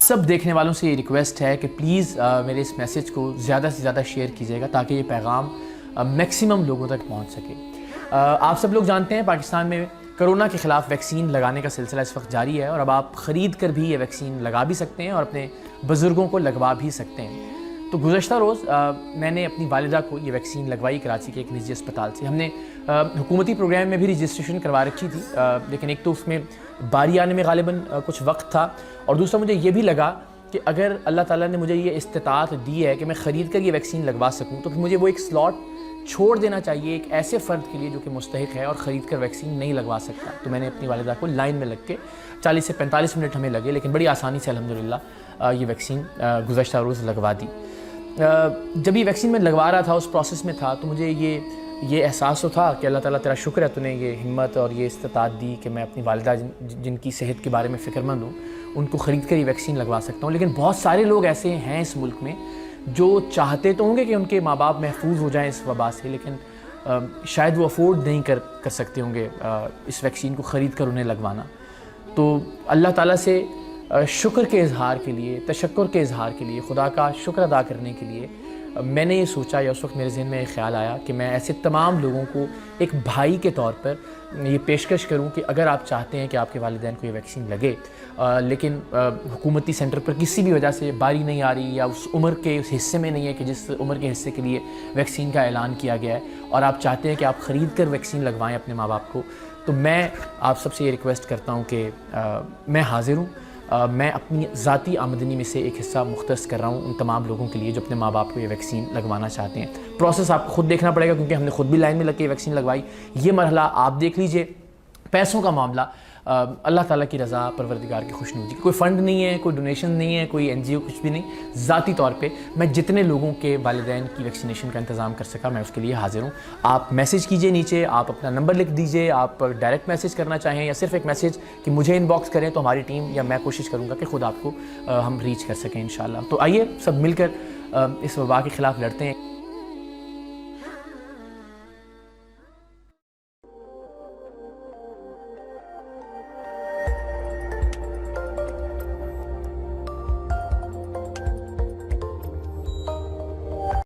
सब देखने वालों से ये रिक्वेस्ट है कि प्लीज़ मेरे इस मैसेज को ज़्यादा से ज़्यादा शेयर कीजिएगा ताकि ये पैगाम मैक्सिमम लोगों तक पहुंच सके। आप सब लोग जानते हैं पाकिस्तान में कोरोना के ख़िलाफ़ वैक्सीन लगाने का सिलसिला इस वक्त जारी है और अब आप ख़रीद कर भी ये वैक्सीन लगा भी सकते हैं और अपने बुज़ुर्गों को लगवा भी सकते हैं। तो गुज़श्ता रोज़ मैंने अपनी वालिदा को ये वैक्सीन लगवाई कराची के एक निजी अस्पताल से। हमने हुकूमती प्रोग्राम में भी रजिस्ट्रेशन करवा रखी थी, लेकिन एक तो उसमें बारी आने में ग़ालिबन कुछ वक्त था और दूसरा मुझे ये भी लगा कि अगर अल्लाह ताला ने मुझे ये इस्तिताअत दी है कि मैं ख़रीद कर ये वैक्सीन लगवा सकूँ तो फिर मुझे वो एक स्लॉट छोड़ देना चाहिए एक ऐसे फ़र्द के लिए जो कि मुस्तहिक है और ख़रीद कर वैक्सीन नहीं लगवा सकता। तो मैंने अपनी वालिदा को लाइन में लग के 40 से 45 मिनट हमें लगे, लेकिन बड़ी आसानी से अल्हम्दुलिल्लाह ये वैक्सीन गुज़श्ता रोज़ लगवा दी। जब ये वैक्सीन मैं लगवा रहा था, उस प्रोसेस में था, तो मुझे ये एहसास तो था कि अल्लाह ताला तेरा शुक्र है, तूने ये हिम्मत और ये इस्तिताअत दी कि मैं अपनी वालिदा जिनकी सेहत के बारे में फ़िक्रमंद हूँ उनको ख़रीद कर ये वैक्सीन लगवा सकता हूँ। लेकिन बहुत सारे लोग ऐसे हैं इस मुल्क में जो चाहते तो होंगे कि उनके माँ बाप महफूज हो जाएं इस वबा से, लेकिन शायद वो अफोर्ड नहीं कर सकते होंगे इस वैक्सीन को ख़रीद कर उन्हें लगवाना। तो अल्लाह ताला से शुक्र के इज़हार के लिए, तशक्कुर के इज़हार के लिए, खुदा का शुक्र अदा करने के लिए मैंने ये सोचा, या उस वक्त मेरे ज़हन में ये ख़्याल आया कि मैं ऐसे तमाम लोगों को एक भाई के तौर पर ये पेशकश करूं कि अगर आप चाहते हैं कि आपके वालिदैन को ये वैक्सीन लगे लेकिन हुकूमती सेंटर पर किसी भी वजह से बारी नहीं आ रही या उस उम्र के उस हिस्से में नहीं है कि जिस उम्र के हिस्से के लिए वैक्सीन का ऐलान किया गया है और आप चाहते हैं कि आप ख़रीद कर वैक्सीन लगवाएँ अपने माँ बाप को, तो मैं आप सबसे ये रिक्वेस्ट करता हूँ कि मैं हाज़िर हूँ। मैं अपनी ज़ाती आमदनी में से एक हिस्सा मुख्तस कर रहा हूँ उन तमाम लोगों के लिए जो अपने माँ बाप को ये वैक्सीन लगवाना चाहते हैं। प्रोसेस आपको खुद देखना पड़ेगा क्योंकि हमने खुद भी लाइन में लग के वैक्सीन लगवाई। ये मरहला आप देख लीजिए। पैसों का मामला अल्लाह ताला की रज़ा, परवरदिगार की खुशनुदी, कोई फ़ंड नहीं है, कोई डोनेशन नहीं है, कोई NGO कुछ भी नहीं। ज़ाती तौर पे मैं जितने लोगों के वालिदैन की वैक्सीनेशन का इंतज़ाम कर सका मैं उसके लिए हाज़िर हूँ। आप मैसेज कीजिए नीचे, आप अपना नंबर लिख दीजिए, आप डायरेक्ट मैसेज करना चाहें या सिर्फ एक मैसेज कि मुझे इनबॉक्स करें तो हमारी टीम या मैं कोशिश करूँगा कि ख़ुद आपको हम रीच कर सकें इंशाअल्लाह। तो आइए सब मिलकर इस वबा के ख़िलाफ़ लड़ते हैं।